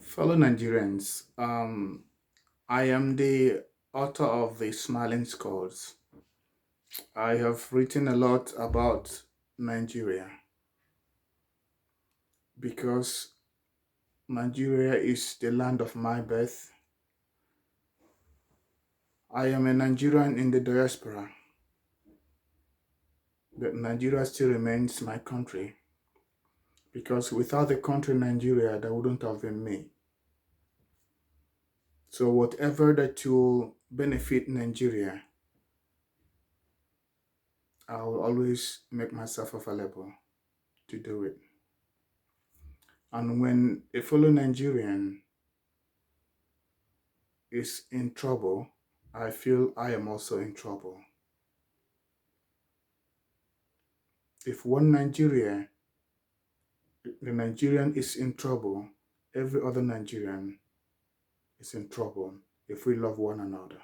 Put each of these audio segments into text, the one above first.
Fellow Nigerians, I am the author of the Smiling Scores. I have written a lot about Nigeria because Nigeria is the land of my birth. I am a Nigerian in the diaspora, but Nigeria still remains my country because without the country Nigeria, there wouldn't have been me. So whatever that will benefit Nigeria, I will always make myself available to do it. And when a fellow Nigerian is in trouble, I feel I am also in trouble. If one Nigeria, the Nigerian is in trouble, every other Nigerian is in trouble if we love one another.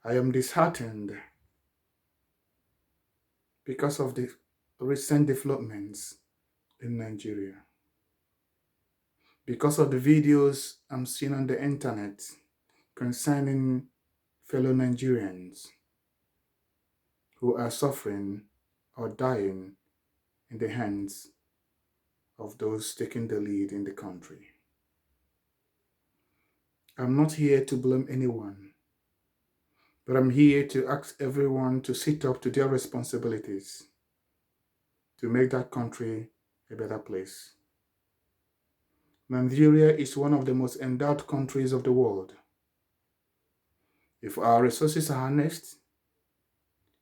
I am disheartened because of the recent developments in Nigeria, because of the videos I'm seeing on the internet concerning fellow Nigerians who are suffering or dying in the hands of those taking the lead in the country. I'm not here to blame anyone, but I'm here to ask everyone to sit up to their responsibilities to make that country a better place. Nigeria is one of the most endowed countries of the world. If our resources are harnessed,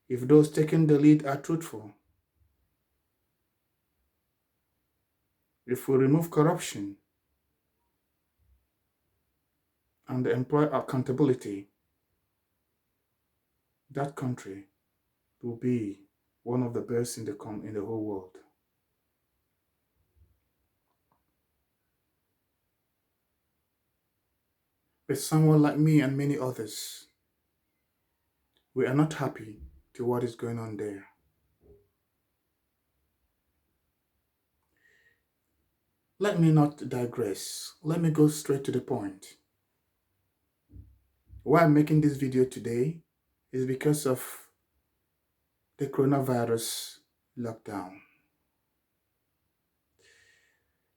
if those taking the lead are truthful, if we remove corruption and employ accountability, that country will be one of the best in the whole world. But someone like me and many others, we are not happy to what is going on there. Let me not digress. Let me go straight to the point. Why I'm making this video today is because of the coronavirus lockdown.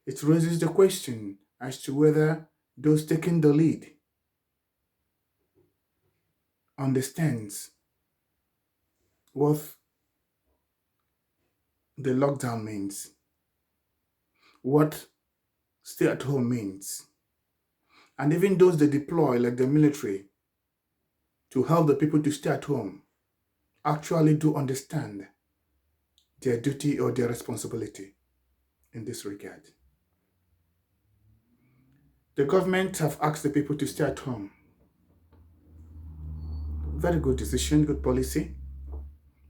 It raises the question as to whether those taking the lead understands what the lockdown means, what stay at home means. And even those they deploy, like the military, to help the people to stay at home, actually do understand their duty or their responsibility in this regard. The government have asked the people to stay at home. Very good decision, good policy.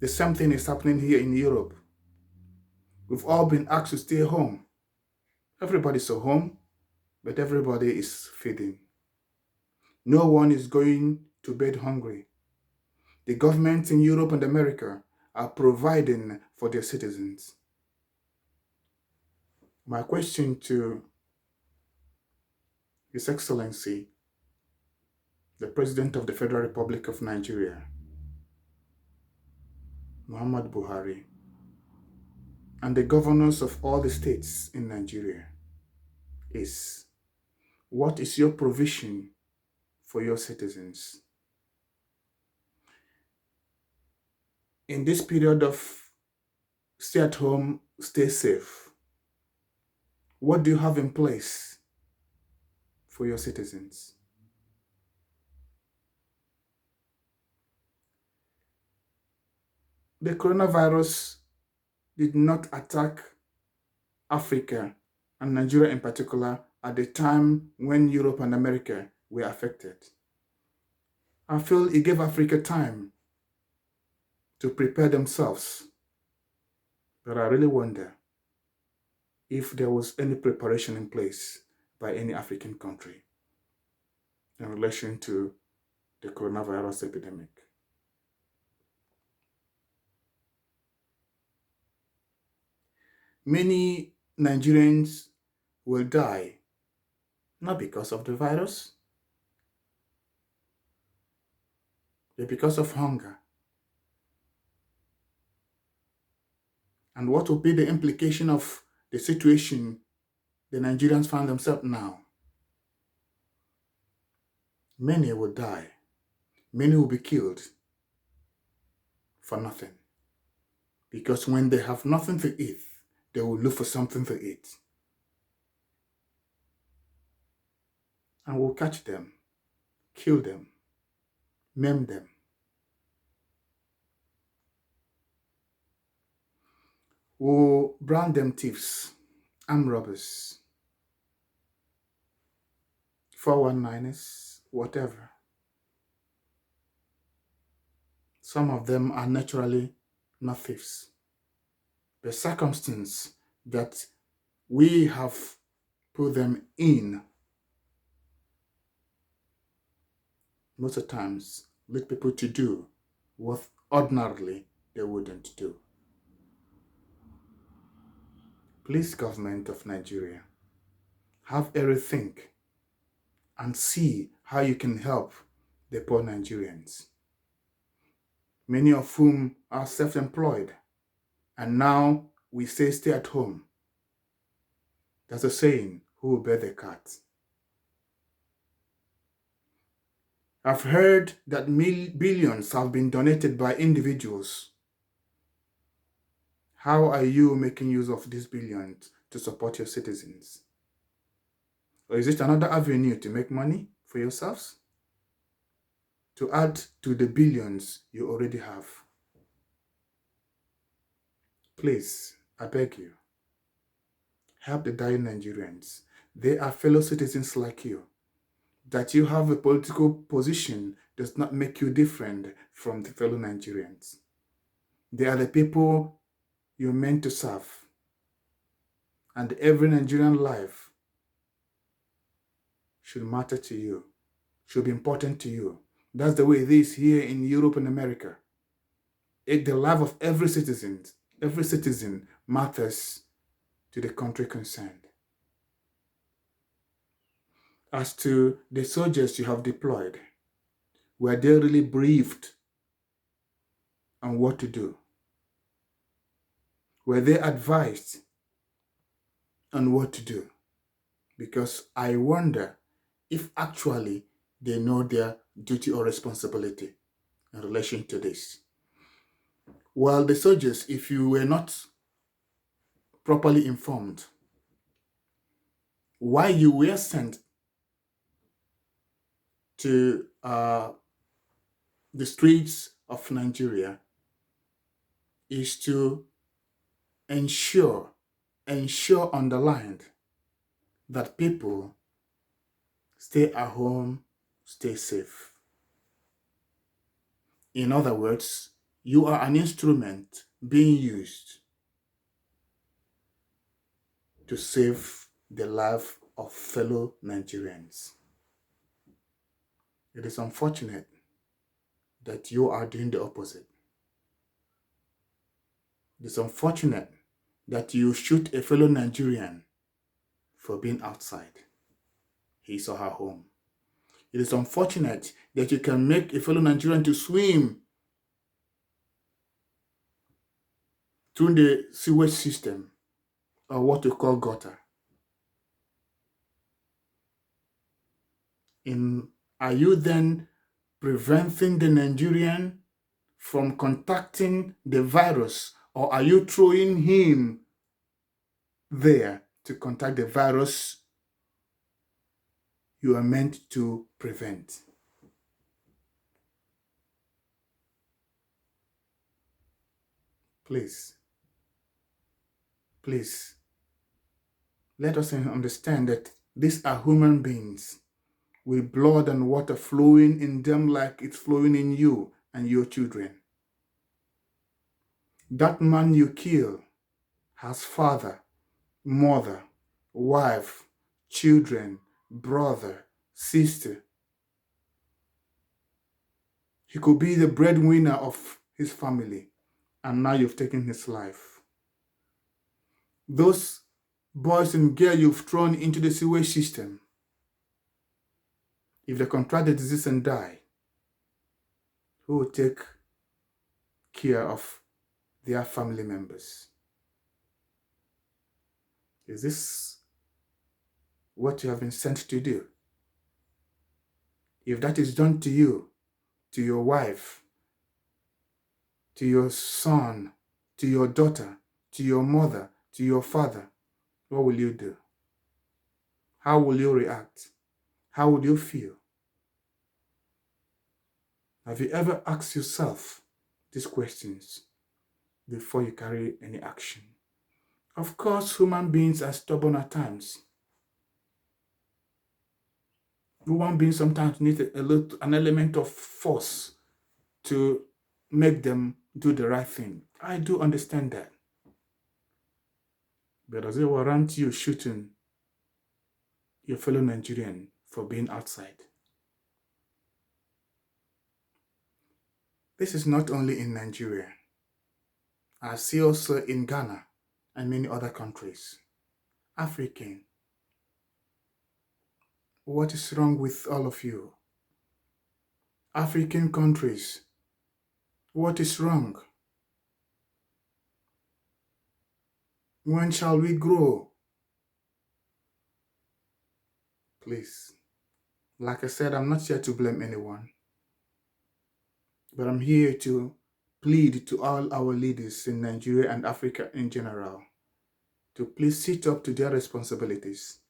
The same thing is happening here in Europe. We've all been asked to stay home. Everybody's at home, but everybody is feeding. No one is going to bed hungry. The governments in Europe and America are providing for their citizens. My question to His Excellency, the President of the Federal Republic of Nigeria, Muhammad Buhari, and the governors of all the states in Nigeria is, what is your provision for your citizens? In this period of stay at home, stay safe, what do you have in place for your citizens? The coronavirus did not attack Africa and Nigeria in particular at the time when Europe and America were affected. I feel it gave Africa time to prepare themselves. But I really wonder if there was any preparation in place by any African country in relation to the coronavirus epidemic. Many Nigerians will die, not because of the virus, but because of hunger. And what will be the implication of the situation the Nigerians find themselves now? Many will die. Many will be killed for nothing. Because when they have nothing to eat, they will look for something to eat. And we'll catch them, kill them, maim them. We'll brand them thieves, armed robbers, 419ers, whatever. Some of them are naturally not thieves. The circumstance that we have put them in most of the times lead people to do what ordinarily they wouldn't do. Please, government of Nigeria, have a rethink and see how you can help the poor Nigerians, many of whom are self-employed, and now we say stay at home. There's a saying, who will bear the cat? I've heard that billions have been donated by individuals. How are you making use of these billions to support your citizens? Or is it another avenue to make money for yourselves? To add to the billions you already have? Please, I beg you, help the dying Nigerians. They are fellow citizens like you. That you have a political position does not make you different from the fellow Nigerians. They are the people you're meant to serve. And every Nigerian life should matter to you, should be important to you. That's the way it is here in Europe and America. The life of every citizen matters to the country concerned. As to the soldiers you have deployed, were they really briefed on what to do? Were they advised on what to do? Because I wonder if actually they know their duty or responsibility in relation to this. Well, the soldiers, if you were not properly informed why you were sent to the streets of Nigeria, is to ensure underlined that people stay at home, stay safe. In other words, you are an instrument being used to save the life of fellow Nigerians. It is unfortunate that you are doing the opposite. It is unfortunate that you shoot a fellow Nigerian for being outside his or her home. It is unfortunate that you can make a fellow Nigerian to swim through the sewage system, or what we call gutter. Are you then preventing the Nigerian from contacting the virus, or are you throwing him there to contact the virus you are meant to prevent? Please, let us understand that these are human beings with blood and water flowing in them like it's flowing in you and your children. That man you kill has father, mother, wife, children, brother, sister. He could be the breadwinner of his family, and now you've taken his life. Those boys and girls you've thrown into the sewage system, if they contract the disease and die, who will take care of their family members? Is this what you have been sent to do? If that is done to you, to your wife, to your son, to your daughter, to your mother, to your father, what will you do? How will you react? How would you feel? Have you ever asked yourself these questions before you carry any action? Of course, human beings are stubborn at times. Human beings sometimes need an element of force to make them do the right thing. I do understand that. But does it warrant you shooting your fellow Nigerian for being outside? This is not only in Nigeria. I see also in Ghana and many other countries. African, what is wrong with all of you? African countries, what is wrong? When shall we grow? Please, like I said, I'm not here to blame anyone, but I'm here to plead to all our leaders in Nigeria and Africa in general to please sit up to their responsibilities,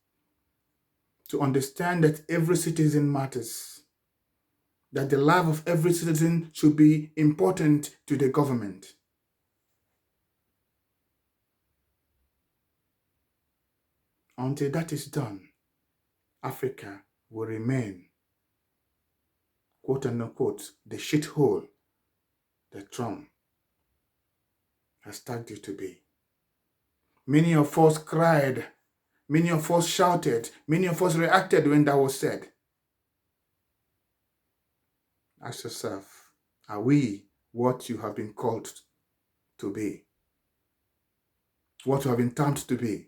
to understand that every citizen matters, that the life of every citizen should be important to the government. Until that is done, Africa will remain, quote unquote, the shithole that Trump has tagged it to be. Many of us cried, many of us shouted, many of us reacted when that was said. Ask yourself, are we what you have been called to be? What you have been termed to be?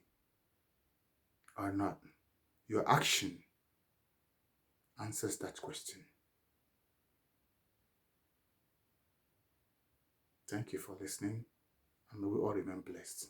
Or not? Your action answers that question. Thank you for listening, and may we all remain blessed.